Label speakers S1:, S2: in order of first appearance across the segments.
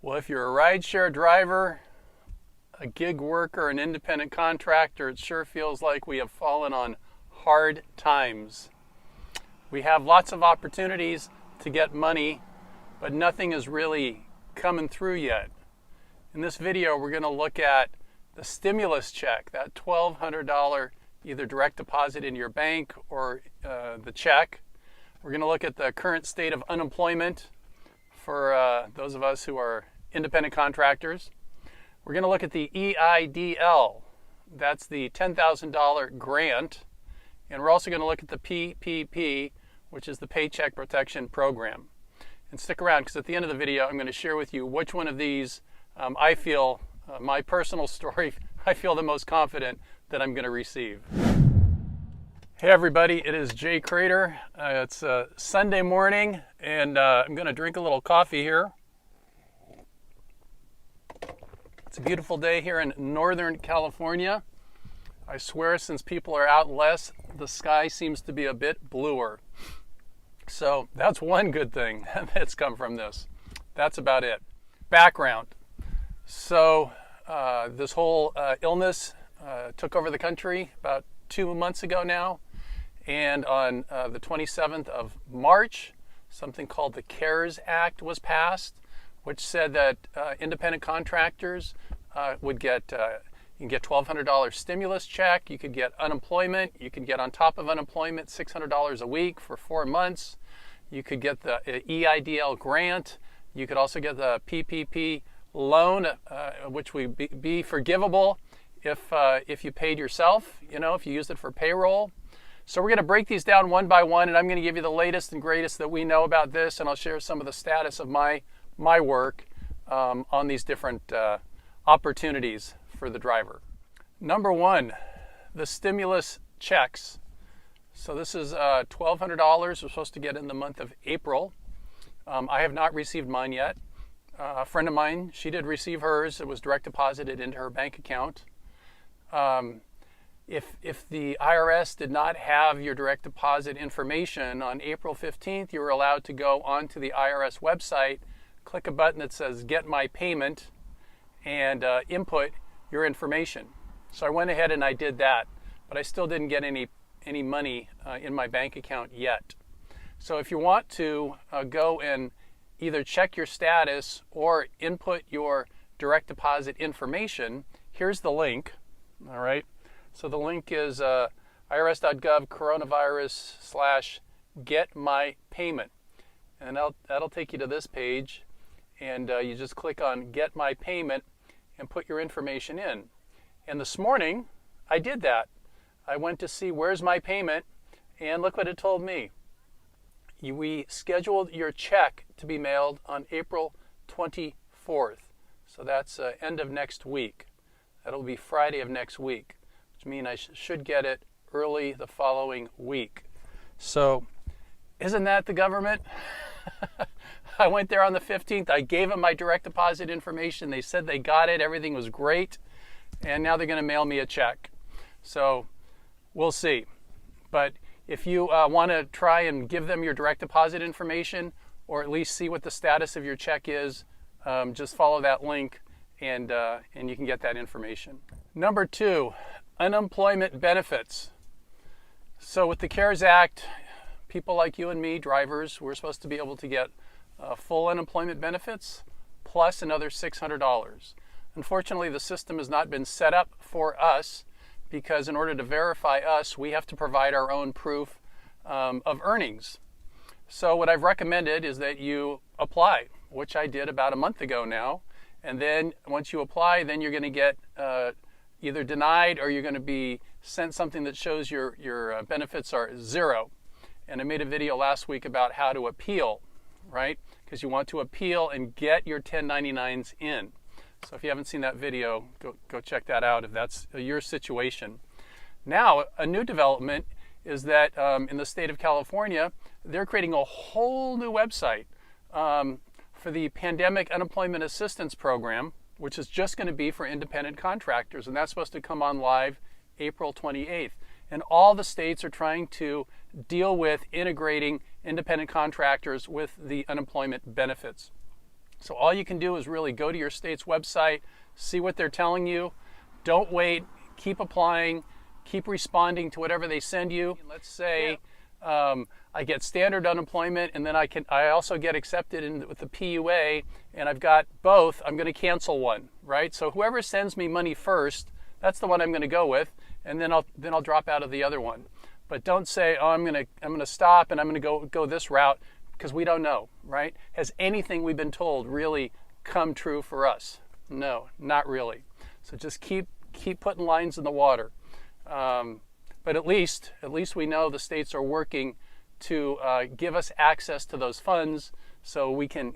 S1: Well, if you're a rideshare driver, a gig worker, an independent contractor, it sure feels like we have fallen on hard times. We have lots of opportunities to get money, but nothing is really coming through yet. In this video, we're going to look at the stimulus check, that $1,200 either direct deposit in your bank or the check. We're going to look at the current state of unemployment for those of us who are independent contractors. We're going to look at the EIDL. That's the $10,000 grant. And we're also going to look at the PPP, which is the Paycheck Protection Program. And stick around, because at the end of the video, I'm going to share with you which one of these I feel, my personal story, I feel the most confident that I'm going to receive. Hey everybody, it is Jay Cradeur. It's Sunday morning, and I'm going to drink a little coffee here. It's a beautiful day here in Northern California. I swear, since people are out less, the sky seems to be a bit bluer. So that's one good thing that's come from this. That's about it. Background. So this whole illness took over the country about 2 months ago now. And on the 27th of March, something called the CARES Act was passed, which said that independent contractors would get, you can get $1,200 stimulus check, you could get unemployment, you could get on top of unemployment $600 a week for 4 months, you could get the EIDL grant, you could also get the PPP loan, which would be forgivable if you paid yourself, if you used it for payroll. So we're going to break these down one by one, and I'm going to give you the latest and greatest that we know about this, and I'll share some of the status of my work on these different opportunities for the driver. Number one, the stimulus checks. So this is $1,200 we're supposed to get in the month of April. I have not received mine yet. A friend of mine, she did receive hers. It was direct deposited into her bank account. If the IRS did not have your direct deposit information on April 15th, you were allowed to go onto the IRS website, click a button that says Get My Payment, and input your information. So I went ahead and I did that, but I still didn't get any money in my bank account yet. So if you want to go and either check your status or input your direct deposit information, here's the link. All right. So the link is irs.gov coronavirus/get my payment. And that'll take you to this page. And you just click on Get My Payment and put your information in. And this morning, I did that. I went to see where's my payment, and look what it told me. We scheduled your check to be mailed on April 24th. So that's end of next week. That'll be Friday of next week, which means I should get it early the following week. So isn't that the government? I went there on the 15th. I gave them my direct deposit information. They said they got it. Everything was great. And now they're going to mail me a check. So we'll see. But if you want to try and give them your direct deposit information, or at least see what the status of your check is, just follow that link and you can get that information. Number two, unemployment benefits. So with the CARES Act, people like you and me, drivers, we're supposed to be able to get full unemployment benefits plus another $600. Unfortunately, the system has not been set up for us because in order to verify us, we have to provide our own proof of earnings. So what I've recommended is that you apply, which I did about a month ago now. And then once you apply, then you're going to get either denied or you're going to be sent something that shows your benefits are zero. And I made a video last week about how to appeal, right? Because you want to appeal and get your 1099s in. So if you haven't seen that video, go check that out if that's your situation. Now, a new development is that in the state of California, they're creating a whole new website for the Pandemic Unemployment Assistance Program, which is just going to be for independent contractors. And that's supposed to come on live April 28th. And all the states are trying to deal with integrating independent contractors with the unemployment benefits. So all you can do is really go to your state's website, see what they're telling you. Don't wait. Keep applying. Keep responding to whatever they send you. Let's say I get standard unemployment, and then I also get accepted with the PUA, and I've got both. I'm going to cancel one, right? So whoever sends me money first, that's the one I'm going to go with, and then I'll drop out of the other one. But don't say, oh, I'm going to stop and I'm going to go this route, because we don't know, right? Has anything we've been told really come true for us? No, not really. So just keep putting lines in the water. But at least we know the states are working to give us access to those funds, so we can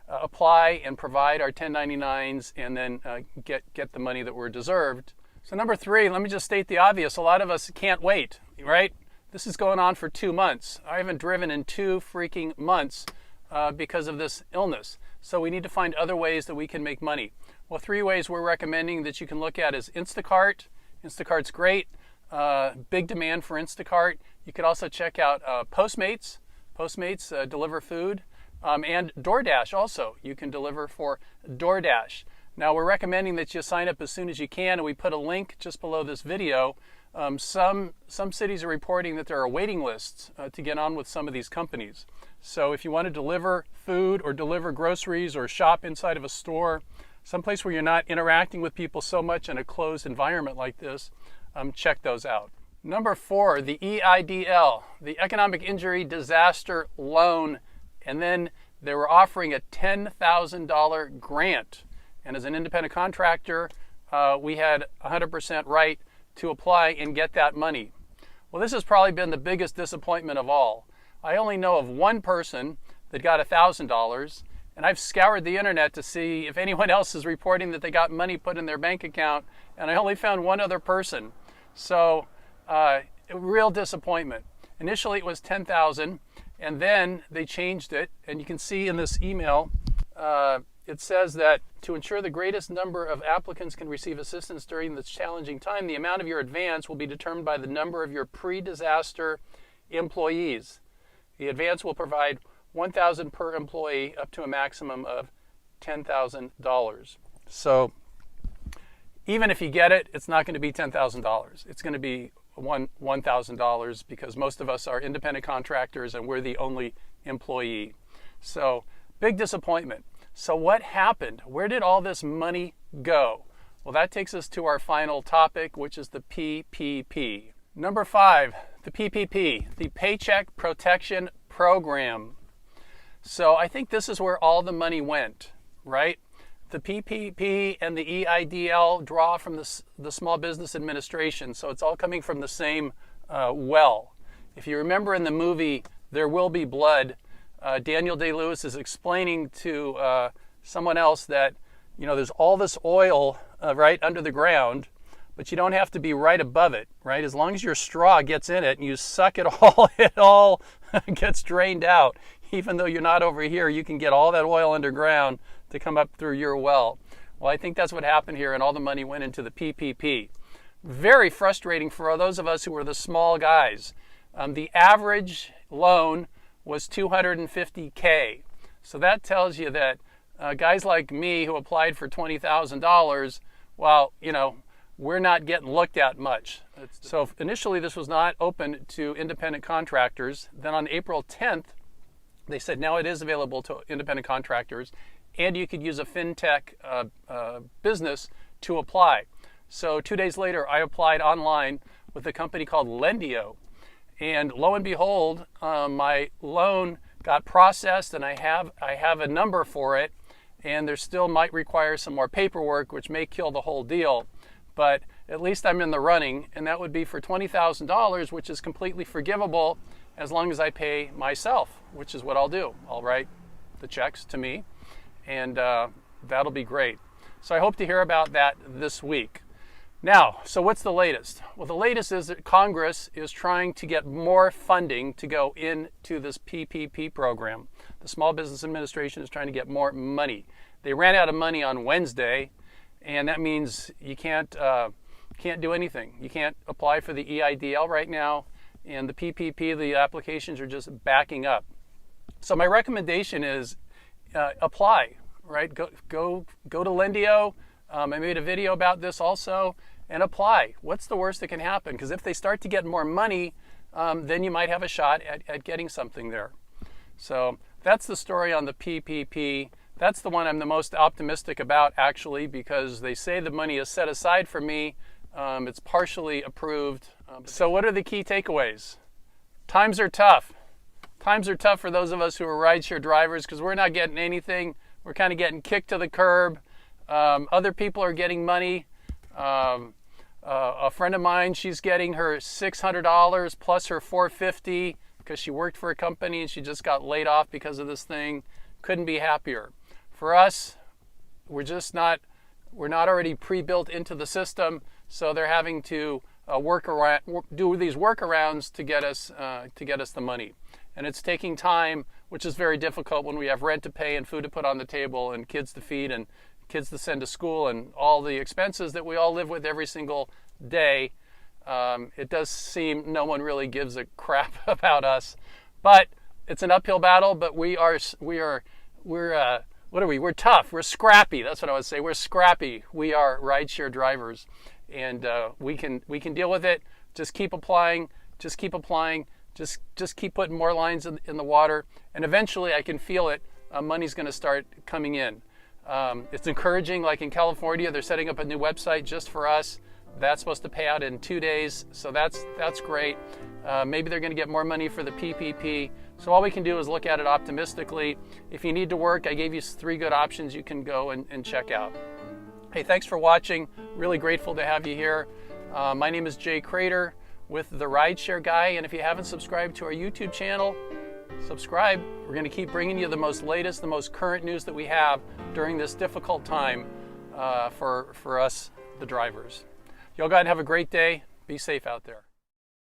S1: apply and provide our 1099s, and then get the money that we're deserved. So number 3, let me just state the obvious. A lot of us can't wait, right? This is going on for 2 months. I haven't driven in 2 freaking months because of this illness. So we need to find other ways that we can make money. Well, 3 ways we're recommending that you can look at is Instacart. Instacart's great. Big demand for Instacart. You could also check out Postmates. Postmates deliver food. And DoorDash also. You can deliver for DoorDash. Now, we're recommending that you sign up as soon as you can, and we put a link just below this video. Some cities are reporting that there are waiting lists to get on with some of these companies. So if you want to deliver food or deliver groceries or shop inside of a store, someplace where you're not interacting with people so much in a closed environment like this, check those out. Number 4, the EIDL, the Economic Injury Disaster Loan. And then they were offering a $10,000 grant. And as an independent contractor, we had 100% right to apply and get that money. Well, this has probably been the biggest disappointment of all. I only know of one person that got $1,000, and I've scoured the internet to see if anyone else is reporting that they got money put in their bank account, and I only found one other person. So, a real disappointment. Initially it was $10,000, and then they changed it, and you can see in this email, it says that to ensure the greatest number of applicants can receive assistance during this challenging time, the amount of your advance will be determined by the number of your pre-disaster employees. The advance will provide $1,000 per employee up to a maximum of $10,000. So even if you get it, it's not going to be $10,000. It's going to be $1,000 because most of us are independent contractors and we're the only employee. So big disappointment. So what happened? Where did all this money go? Well, that takes us to our final topic, which is the PPP. Number 5, the PPP, the Paycheck Protection Program. So I think this is where all the money went, right? The PPP and the EIDL draw from the Small Business Administration, so it's all coming from the same well. If you remember in the movie There Will Be Blood, Daniel Day-Lewis is explaining to someone else that, there's all this oil right under the ground, but you don't have to be right above it, right? As long as your straw gets in it and you suck it all gets drained out. Even though you're not over here, you can get all that oil underground to come up through your well. Well, I think that's what happened here, and all the money went into the PPP. Very frustrating for those of us who were the small guys. The average loan was $250K. So that tells you that guys like me who applied for $20,000, well, we're not getting looked at much. So initially this was not open to independent contractors. Then on April 10th, they said now it is available to independent contractors, and you could use a fintech business to apply. So 2 days later, I applied online with a company called Lendio. And lo and behold, my loan got processed, and I have a number for it, and there still might require some more paperwork, which may kill the whole deal. But at least I'm in the running, and that would be for $20,000, which is completely forgivable as long as I pay myself, which is what I'll do. I'll write the checks to me, and that'll be great. So I hope to hear about that this week. Now, so what's the latest? Well, the latest is that Congress is trying to get more funding to go into this PPP program. The Small Business Administration is trying to get more money. They ran out of money on Wednesday, and that means you can't do anything. You can't apply for the EIDL right now, and the PPP, the applications are just backing up. So my recommendation is apply, right? Go to Lendio. I made a video about this also, and apply. What's the worst that can happen? Because if they start to get more money, then you might have a shot at getting something there. So that's the story on the PPP. That's the one I'm the most optimistic about, actually, because they say the money is set aside for me. It's partially approved. So what are the key takeaways? Times are tough. Times are tough for those of us who are rideshare drivers because we're not getting anything. We're kind of getting kicked to the curb. Other people are getting money. A friend of mine, she's getting her $600 plus her $450 because she worked for a company and she just got laid off because of this thing. Couldn't be happier. For us, we're not already pre-built into the system, so they're having to do these workarounds to get us the money. And it's taking time, which is very difficult when we have rent to pay and food to put on the table and kids to feed and kids to send to school and all the expenses that we all live with every single day. It does seem no one really gives a crap about us, but it's an uphill battle. But we're what are we? We're tough. We're scrappy. That's what I would say. We're scrappy. We are rideshare drivers, and we can deal with it. Just keep applying. Just keep applying. Just keep putting more lines in the water, and eventually I can feel it. Money's going to start coming in. It's encouraging. Like in California, they're setting up a new website just for us. That's supposed to pay out in 2 days, so that's great. Maybe they're going to get more money for the PPP. So all we can do is look at it optimistically. If you need to work, I gave you 3 good options you can go and check out. Hey, thanks for watching. Really grateful to have you here. My name is Jay Cradeur with The Rideshare Guy, and if you haven't subscribed to our YouTube channel, subscribe. We're going to keep bringing you the most latest, the most current news that we have during this difficult time for us, the drivers. Y'all go ahead and have a great day. Be safe out there.